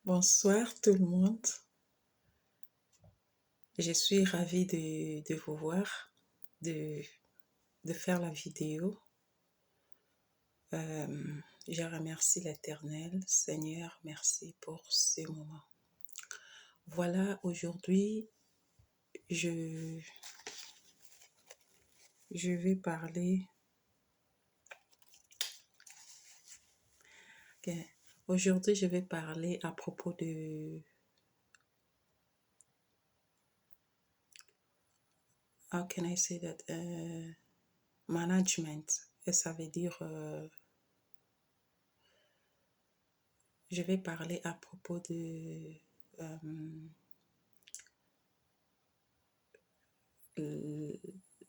Bonsoir tout le monde. Je suis ravie de vous voir, de, de faire la vidéo. Je remercie l'Éternel. Seigneur, merci pour ce moment. Voilà, aujourd'hui, je, je vais parler. Okay. Aujourd'hui, je vais parler à propos de how can I say that? Management. Et ça veut dire, je vais parler à propos de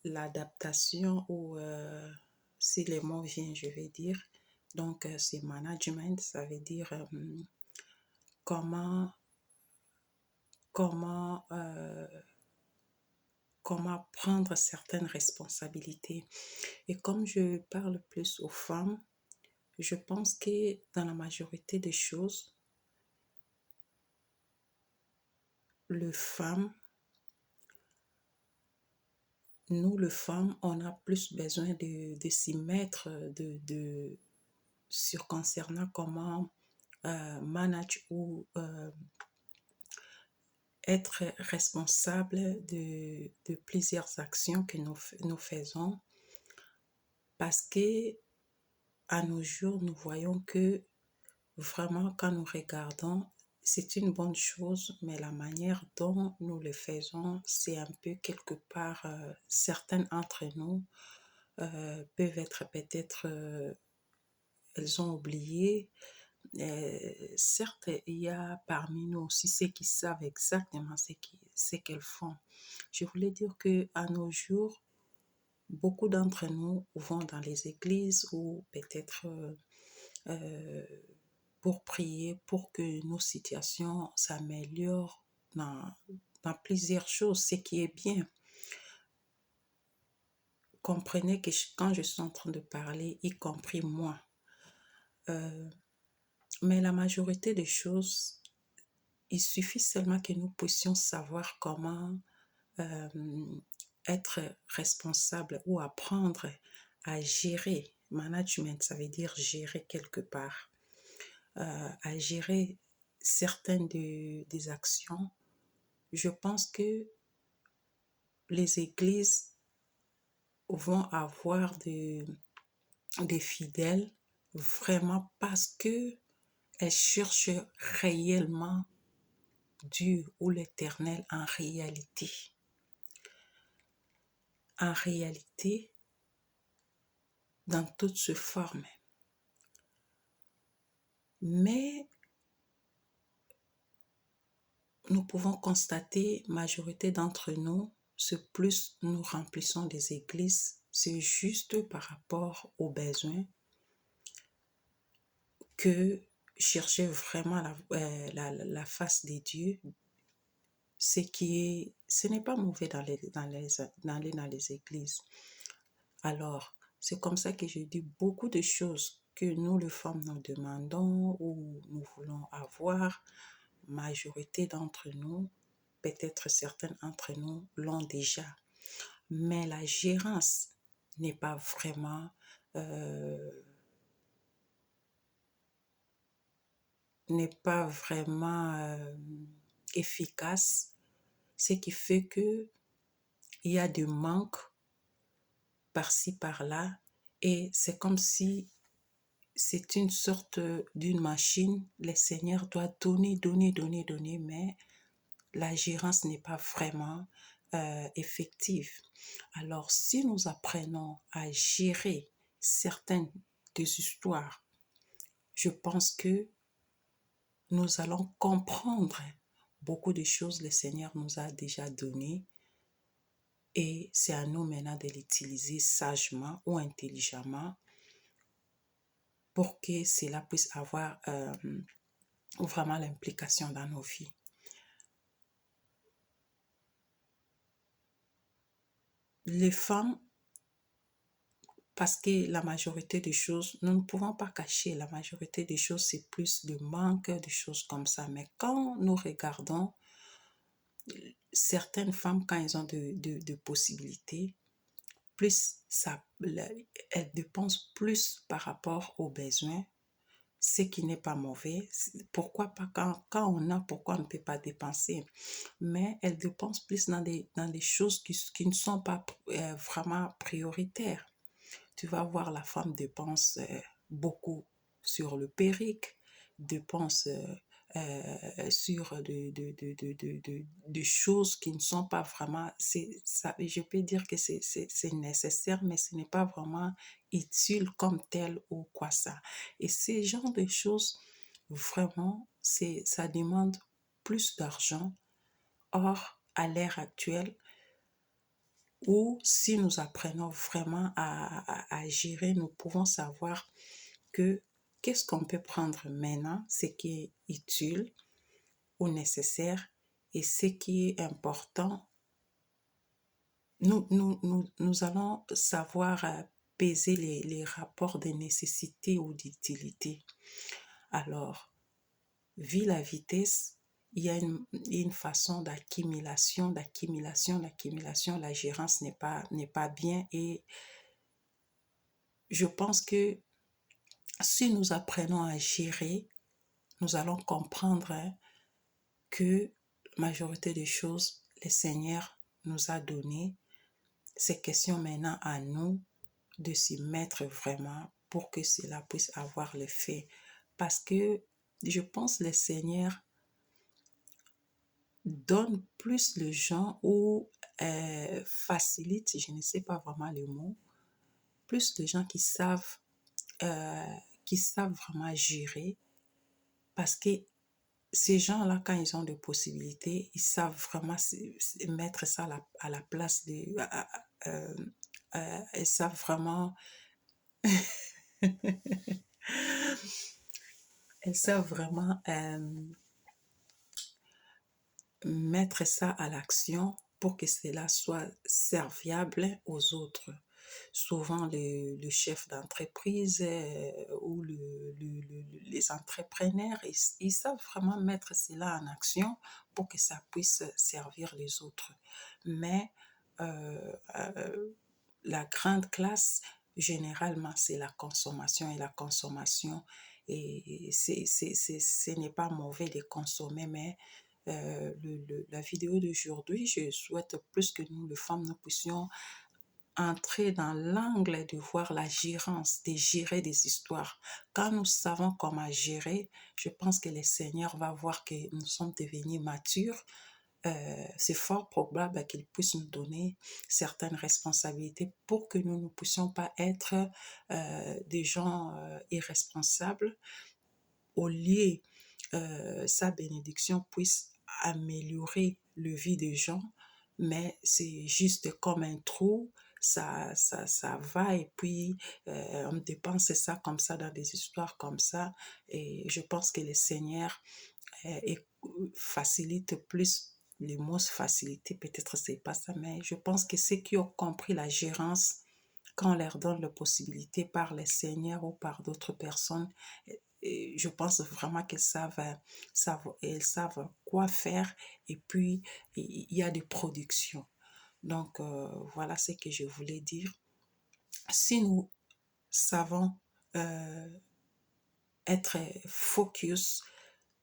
l'adaptation ou si les mots viennent, je vais dire. Donc, c'est management, ça veut dire comment, comment, euh, comment prendre certaines responsabilités. Et comme je parle plus aux femmes, je pense que dans la majorité des choses, les femmes, nous les femmes, on a plus besoin de s'y mettre, sur concernant comment manager ou être responsable de plusieurs actions que nous faisons parce que à nos jours, nous voyons que vraiment quand nous regardons, c'est une bonne chose, mais la manière dont nous le faisons, c'est un peu quelque part, certaines d'entre nous peuvent être peut-être, elles ont oublié. Certes, il y a parmi nous aussi ceux qui savent exactement ce qu'elles font. Je voulais dire que à nos jours, beaucoup d'entre nous vont dans les églises ou peut-être pour prier pour que nos situations s'améliorent dans plusieurs choses, ce qui est bien. Comprenez que quand je suis en train de parler, y compris moi, mais la majorité des choses, il suffit seulement que nous puissions savoir comment être responsable ou apprendre à gérer. Management, ça veut dire gérer quelque part. À gérer certaines des actions. Je pense que les églises vont avoir des fidèles vraiment parce que elles cherchent réellement Dieu ou l'Éternel en réalité. En réalité, dans toutes ses formes. Mais nous pouvons constater, majorité d'entre nous, ce plus nous remplissons des églises, c'est juste par rapport aux besoins que chercher vraiment la face de Dieu, ce n'est pas mauvais dans les églises. Alors, c'est comme ça que je dis beaucoup de choses que nous, les femmes, nous demandons ou nous voulons avoir. Majorité d'entre nous, peut-être certaines d'entre nous l'ont déjà. Mais la gérance n'est pas vraiment efficace, ce qui fait que il y a des manques par-ci par-là et c'est comme si c'est une sorte d'une machine. Le Seigneur doit donner, mais la gérance n'est pas vraiment effective. Alors, si nous apprenons à gérer certaines des histoires, je pense que nous allons comprendre beaucoup de choses que le Seigneur nous a déjà données et c'est à nous maintenant de l'utiliser sagement ou intelligemment pour que cela puisse avoir vraiment l'implication dans nos vies. Les femmes, parce que la majorité des choses, nous ne pouvons pas cacher, la majorité des choses, c'est plus de manque, des choses comme ça. Mais quand nous regardons certaines femmes, quand elles ont de possibilités, plus elles dépensent plus par rapport aux besoins, ce qui n'est pas mauvais. Pourquoi pas quand on a, pourquoi on ne peut pas dépenser? Mais elles dépensent plus dans des choses qui ne sont pas vraiment prioritaires. Tu vas voir la femme dépense beaucoup sur le perruque, dépense sur de choses qui ne sont pas vraiment, ça, je peux dire que c'est nécessaire, mais ce n'est pas vraiment utile comme tel ou quoi ça. Et ces genres de choses, vraiment, ça demande plus d'argent. Or, à l'ère actuelle, ou si nous apprenons vraiment à gérer, nous pouvons savoir que qu'est-ce qu'on peut prendre maintenant, ce qui est utile ou nécessaire, et ce qui est important. Nous allons savoir peser les rapports de nécessité ou d'utilité. Alors, vu la vitesse, il y a une façon d'accumulation. La gérance n'est pas bien, et je pense que si nous apprenons à gérer, nous allons comprendre que la majorité des choses, le Seigneur nous a donné. C'est question maintenant à nous de s'y mettre vraiment pour que cela puisse avoir l'effet. Parce que je pense que le Seigneur donne plus les gens ou facilite, je ne sais pas vraiment le mot, plus de gens euh, qui savent vraiment gérer, parce que ces gens-là, quand ils ont des possibilités, ils savent vraiment mettre ça à la place de... ils savent vraiment... ils savent vraiment mettre ça à l'action pour que cela soit serviable aux autres. Souvent, le chef d'entreprise ou les entrepreneurs, ils savent vraiment mettre cela en action pour que ça puisse servir les autres. Mais la grande classe, généralement, c'est la consommation, et la consommation, et ce n'est pas mauvais de consommer, mais la vidéo d'aujourd'hui, je souhaite plus que nous, les femmes, nous puissions entrer dans l'angle de voir la gérance, de gérer des histoires. Quand nous savons comment gérer, je pense que le Seigneur va voir que nous sommes devenus matures. C'est fort probable qu'il puisse nous donner certaines responsabilités pour que nous ne puissions pas être des gens irresponsables. Au lieu sa bénédiction puisse améliorer le vie des gens, mais c'est juste comme un trou, ça va, et puis on dépense ça comme ça dans des histoires comme ça, et je pense que le Seigneur facilite plus. Les mots faciliter, peut-être c'est pas ça, mais je pense que ceux qui ont compris la gérance, quand on leur donne la possibilité par les seigneurs ou par d'autres personnes, et je pense vraiment elles savent quoi faire, et puis il y a des productions. Donc voilà ce que je voulais dire. Si nous savons être focus,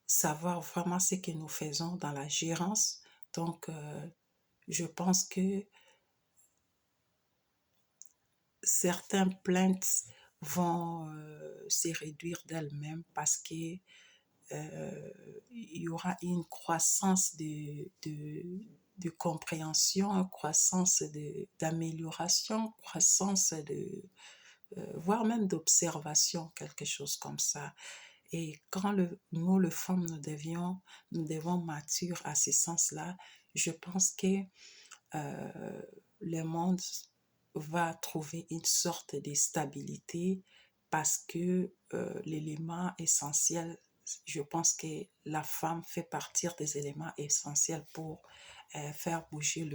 savoir vraiment ce que nous faisons dans la gérance, donc je pense que certaines plaintes vont se réduire d'elles-mêmes, parce que il y aura une croissance de compréhension, une croissance d'amélioration, croissance voire même d'observation, quelque chose comme ça. Et quand nous, les femmes, nous devons matures à ce sens-là, je pense que le monde va trouver une sorte de stabilité, parce que l'élément essentiel, je pense que la femme fait partie des éléments essentiels pour faire bouger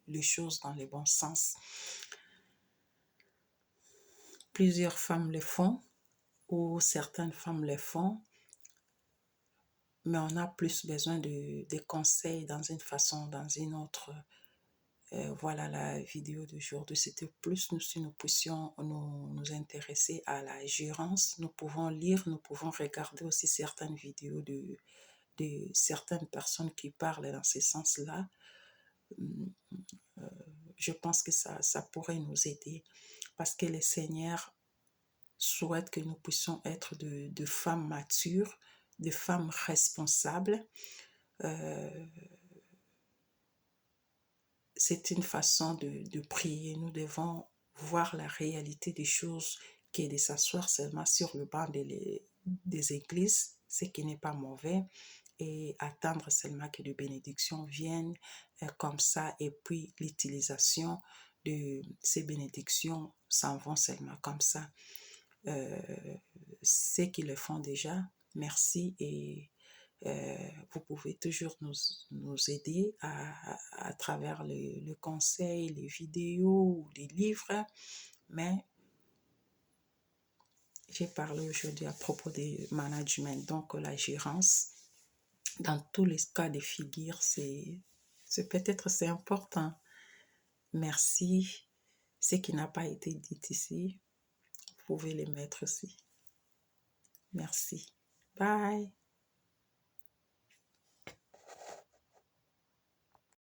les choses dans le bon sens. Plusieurs femmes le font ou certaines femmes le font, mais on a plus besoin de conseils dans une façon, dans une autre. Voilà la vidéo d'aujourd'hui. C'était plus nous, si nous puissions nous intéresser à la gérance. Nous pouvons lire, nous pouvons regarder aussi certaines vidéos de certaines personnes qui parlent dans ce sens-là. Je pense que ça pourrait nous aider parce que le Seigneur souhaite que nous puissions être de femmes matures, de femmes responsables. C'est une façon de prier. Nous devons voir la réalité des choses que de s'asseoir seulement sur le banc des églises, ce qui n'est pas mauvais, et attendre seulement que les bénédictions viennent comme ça, et puis l'utilisation de ces bénédictions s'en vont seulement comme ça. Ceux qui le font déjà, merci, et vous pouvez toujours nous aider à travers le conseil, les vidéos ou les livres. Mais j'ai parlé aujourd'hui à propos du management, donc la gérance. Dans tous les cas de figure, peut-être c'est important. Merci. Ce qui n'a pas été dit ici, vous pouvez les mettre aussi. Merci. Bye.